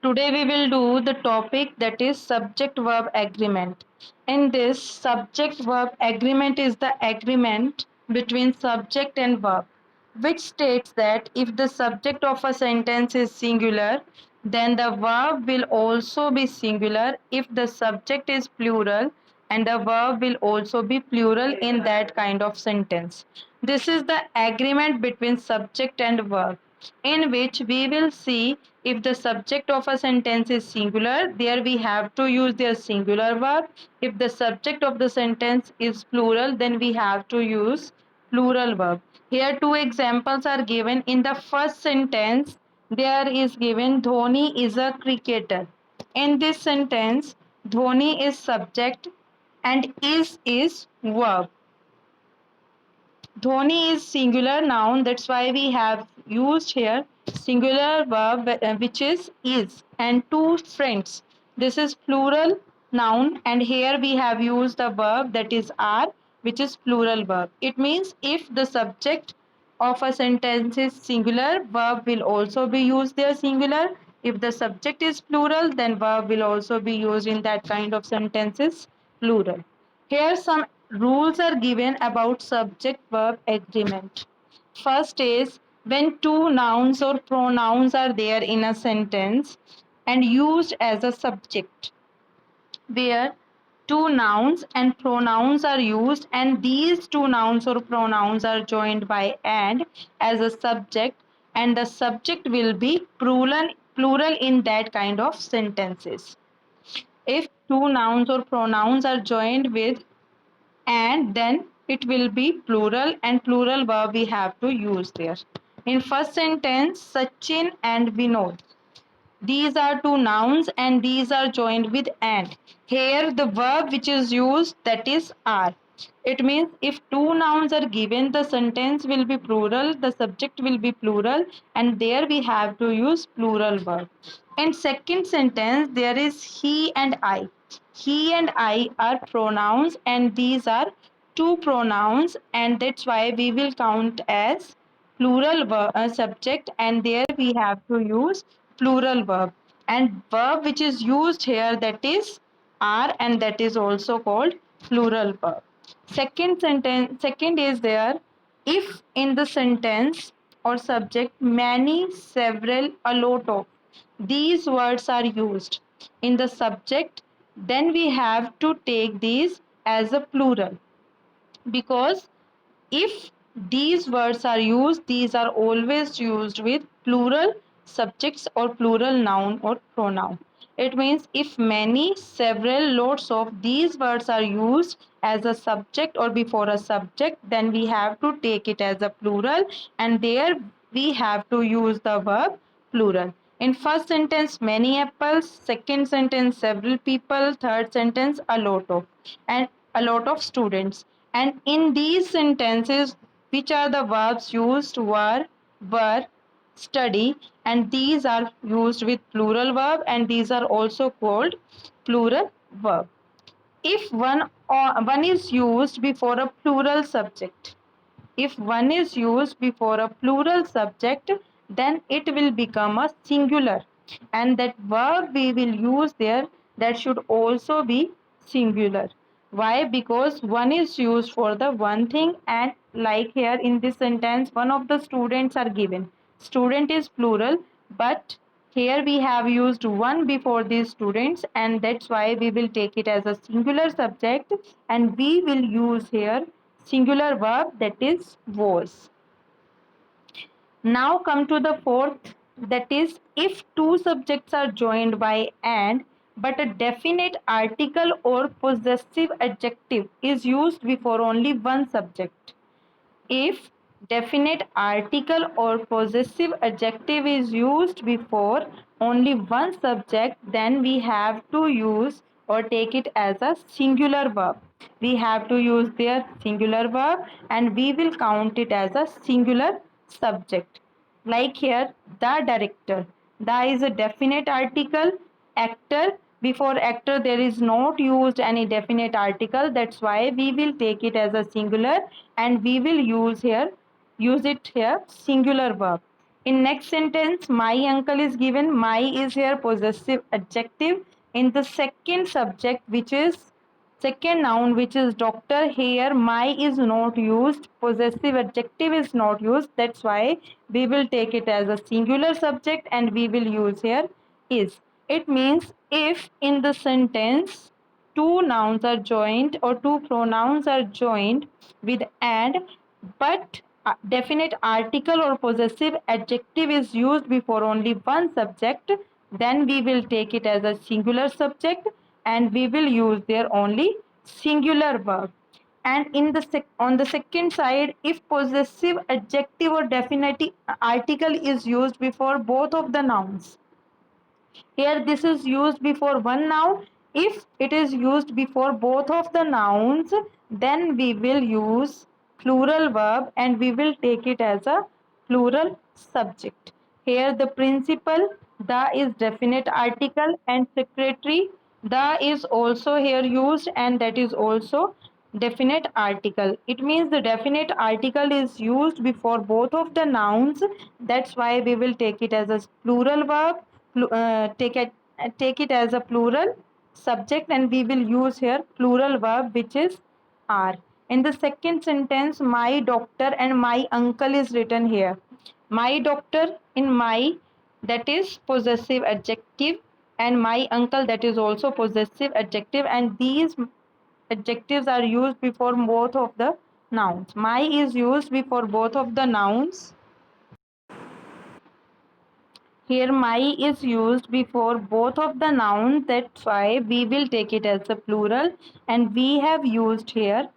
Today we will do the topic that is subject verb agreement. In this, subject verb agreement is the agreement between subject and verb, which states that if the subject of a sentence is singular, then the verb will also be singular if the subject is plural, and the verb will also be plural in that kind of sentence. This is the agreement between subject and verb, in which we will see if the subject of a sentence is singular, there we have to use their singular verb. If the subject of the sentence is plural, then we have to use plural verb. Here two examples are given. In the first sentence, there is given Dhoni is a cricketer. In this sentence, Dhoni is subject and is verb. Dhoni is singular noun, that's why we have used here singular verb which is, and two friends. This is plural noun, and here we have used the verb that is are, which is plural verb. It means if the subject of a sentence is singular, verb will also be used there singular. If the subject is plural, then verb will also be used in that kind of sentences plural. Here some rules are given about subject verb agreement. First is when two nouns or pronouns are there in a sentence and used as a subject, where two nouns and pronouns are used and these two nouns or pronouns are joined by and as a subject, and the subject will be plural in that kind of sentences. If two nouns or pronouns are joined with and, then it will be plural, and plural verb we have to use there. In first sentence, Sachin and Vinod, these are two nouns and these are joined with and. Here the verb which is used, that is are. It means if two nouns are given, the sentence will be plural, the subject will be plural, and there we have to use plural verb. In second sentence, there is he and I. He and I are pronouns and these are two pronouns, and that's why we will count as plural subject, and there we have to use plural verb, and verb which is used here, that is are, and that is also called plural verb. Second is there, if in the sentence or subject many, several, a lot of, these words are used in the subject, then we have to take these as a plural, because if these words are used, these are always used with plural subjects or plural noun or pronoun. It means if many, several, lots of these words are used as a subject or before a subject, then we have to take it as a plural, and there we have to use the verb plural. In first sentence, many apples. Second sentence, several people. Third sentence, a lot of, and a lot of students. And in these sentences, which are the verbs used? Were, study, and these are used with plural verb, and these are also called plural verb. If one is used before a plural subject, if one is used before a plural subject, then it will become a singular, and that verb we will use there, that should also be singular. Why? Because one is used for the one thing, and like here in this sentence, one of the students are given. Student is plural, but here we have used one before these students, and that's why we will take it as a singular subject, and we will use here singular verb, that is was. Now come to the fourth, that is if two subjects are joined by and, but a definite article or possessive adjective is used before only one subject. If definite article or possessive adjective is used before only one subject, then we have to use or take it as a singular verb. We have to use their singular verb, and we will count it as a singular subject. Like here, the director. The is a definite article. Actor, before actor there is not used any definite article, that's why we will take it as a singular, and we will use it here singular verb. In next sentence, my uncle is given. My is here possessive adjective. In the second subject, which is second noun, which is doctor, here my is not used. Possessive adjective is not used. That's why we will take it as a singular subject and we will use here is. It means if in the sentence two nouns are joined or two pronouns are joined with and, but definite article or possessive adjective is used before only one subject, then we will take it as a singular subject and we will use there only singular verb. And in the on the second side, if possessive adjective or definite article is used before both of the nouns, here this is used before one noun. If it is used before both of the nouns, then we will use plural verb and we will take it as a plural subject. Here the principal, the is definite article and secretary, the is also here used and that is also definite article. It means the definite article is used before both of the nouns. That's why we will take it as a plural verb, take it as a plural subject and we will use here plural verb which is are. In the second sentence, my doctor and my uncle is written here. My doctor, in my, that is possessive adjective, and my uncle, that is also possessive adjective, and these adjectives are used before both of the nouns. My is used before both of the nouns. Here my is used before both of the nouns, that's why we will take it as a plural, and we have used here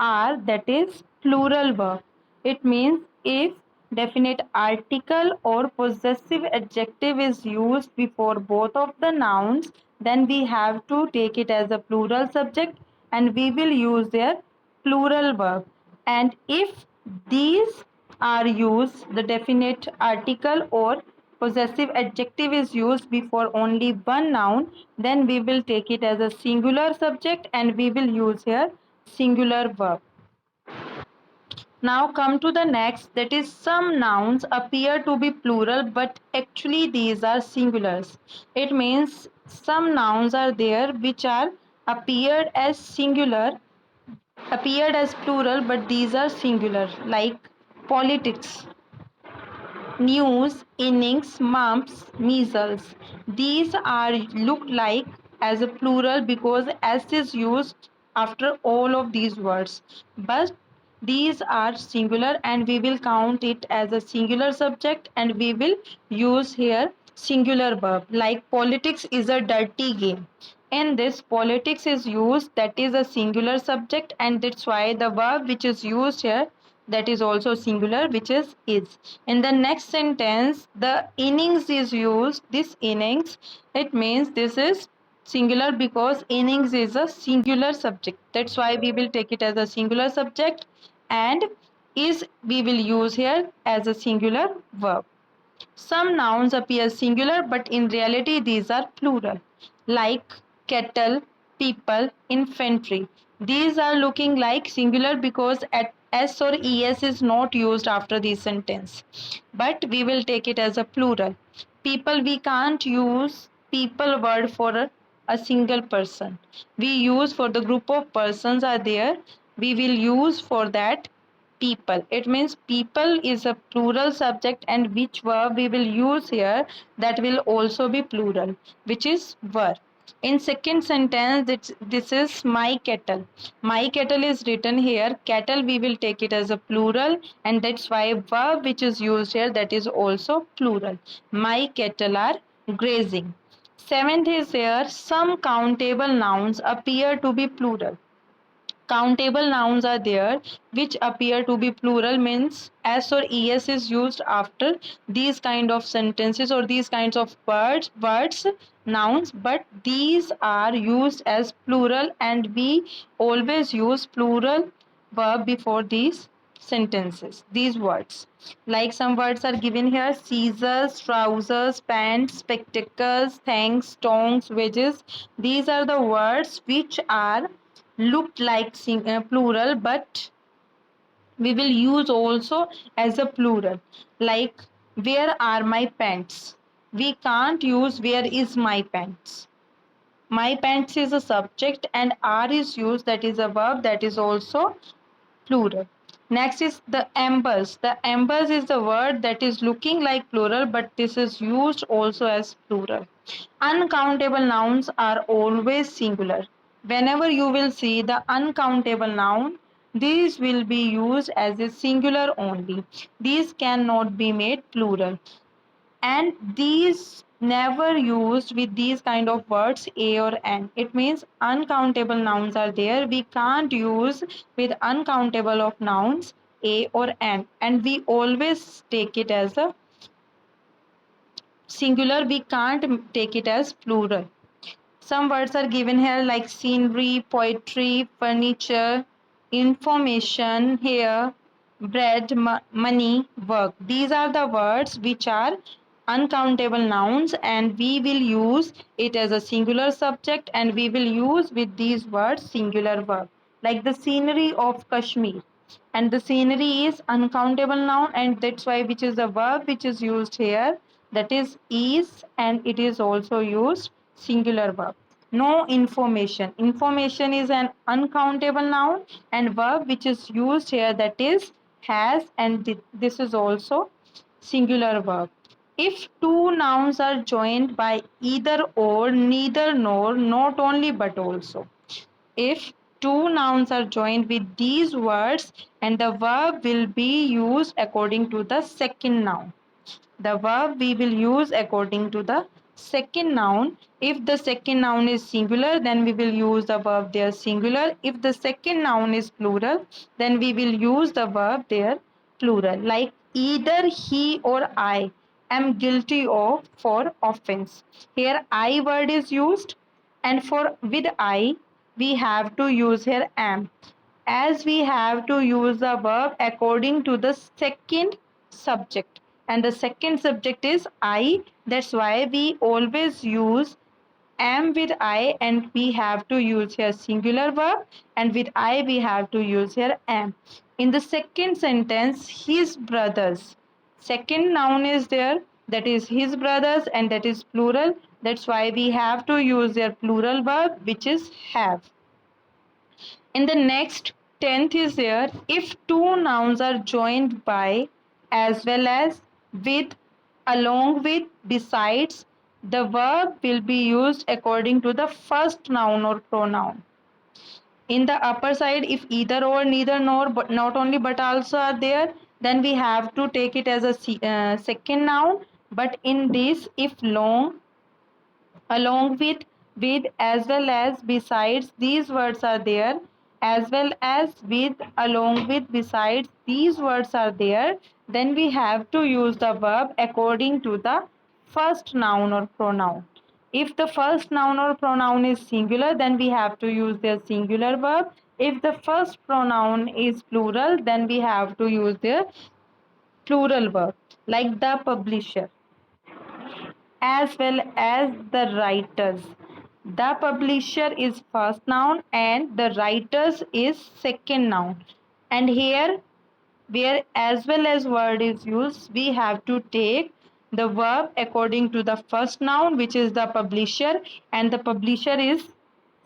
are, that is plural verb. It means if definite article or possessive adjective is used before both of the nouns, then we have to take it as a plural subject and we will use their plural verb. And if these are used, the definite article or possessive adjective is used before only one noun, then we will take it as a singular subject and we will use here singular verb. Now come to the next, that is some nouns appear to be plural but actually these are singulars. It means some nouns are there which are appeared as singular, appeared as plural but these are singular, like politics, news, innings, mumps, measles. These are looked like as a plural because s is used after all of these words. But these are singular and we will count it as a singular subject and we will use here singular verb. Like politics is a dirty game. In this, politics is used, that is a singular subject, and that's why the verb which is used here, that is also singular, which is. In the next sentence, the innings is used. This innings, it means this is singular because innings is a singular subject. That's why we will take it as a singular subject, and is we will use here as a singular verb. Some nouns appear singular, but in reality these are plural, like kettle, people, infantry. These are looking like singular because at s or es is not used after this sentence, but we will take it as a plural. People, we can't use people word for a single person. We use for the group of persons are there. We will use for that people. It means people is a plural subject and which verb we will use here, that will also be plural, which is were. In second sentence, this is my kettle. My kettle is written here. Kettle we will take it as a plural and that's why verb which is used here, that is also plural. My kettle are grazing. Seventh is here, some countable nouns appear to be plural. Countable nouns are there which appear to be plural, means s or es is used after these kind of sentences or these kinds of words, nouns, but these are used as plural and we always use plural verb before these sentences, these words. Like some words are given here: scissors, trousers, pants, spectacles, thanks, tongs, wedges. These are the words which are looked like plural, but we will use also as a plural, like Where are my pants? We can't use where is my pants. My pants is a subject and are is used, that is a verb, that is also plural. Next is the embers. The embers is the word that is looking like plural, but this is used also as plural. Uncountable nouns are always singular. Whenever you will see the uncountable noun, these will be used as a singular only. These cannot be made plural, and these never used with these kind of words a or an. It means uncountable nouns are there, we can't use with uncountable of nouns a or an, and we always take it as a singular, we can't take it as plural. Some words are given here like scenery, poetry, furniture, information, hair, bread, money, work. These are the words which are uncountable nouns, and we will use it as a singular subject, and we will use with these words singular verb. Like the scenery of Kashmir. And the scenery is uncountable noun, and that's why which is the verb which is used here, that is, and it is also used singular verb. No information. Information is an uncountable noun, and verb which is used here, that is has, and this is also singular verb. If two nouns are joined by either or, neither nor, not only but also. If two nouns are joined with these words, and the verb will be used according to the second noun. The verb we will use according to the second noun. If the second noun is singular, then we will use the verb there singular. If the second noun is plural, then we will use the verb there plural. Like either he or I am guilty of for offense. Here I word is used, and for with I we have to use here am, as we have to use the verb according to the second subject, and the second subject is I. That's why we always use am with I, and we have to use here singular verb, and with I we have to use here am. In the second sentence, his brothers, second noun is there, that is his brothers, and that is plural. That's why we have to use their plural verb, which is have. In the next, 10th is there, if two nouns are joined by, as well as, with, along with, besides, the verb will be used according to the first noun or pronoun. In the upper side, if either or, neither nor, but not only but also are there, then we have to take it as a second noun. But in this, if long, along with, as well as, besides, these words are there, as well as, with, along with, besides, these words are there, then we have to use the verb according to the first noun or pronoun. If the first noun or pronoun is singular, then we have to use their singular verb. If the first pronoun is plural, then we have to use their plural verb. Like the publisher, as well as the writers. The publisher is first noun and the writers is second noun. And here, where as well as word is used, we have to take the verb according to the first noun, which is the publisher, and the publisher is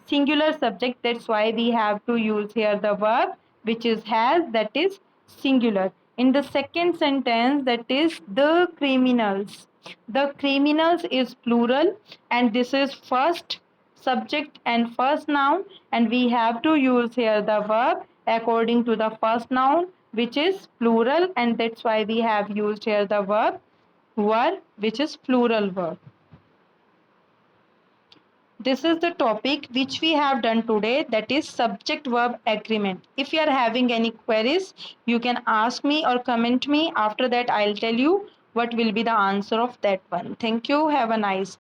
singular subject. That's why we have to use here the verb which is has, that is singular. In the second sentence, that is the criminals, the criminals is plural, and this is first subject and first noun, and we have to use here the verb according to the first noun which is plural, and that's why we have used here the verb were, which is plural verb. This is the topic which we have done today, that is subject verb agreement. If you are having any queries, you can ask me or comment me. After that, I'll tell you what will be the answer of that one. Thank you. Have a nice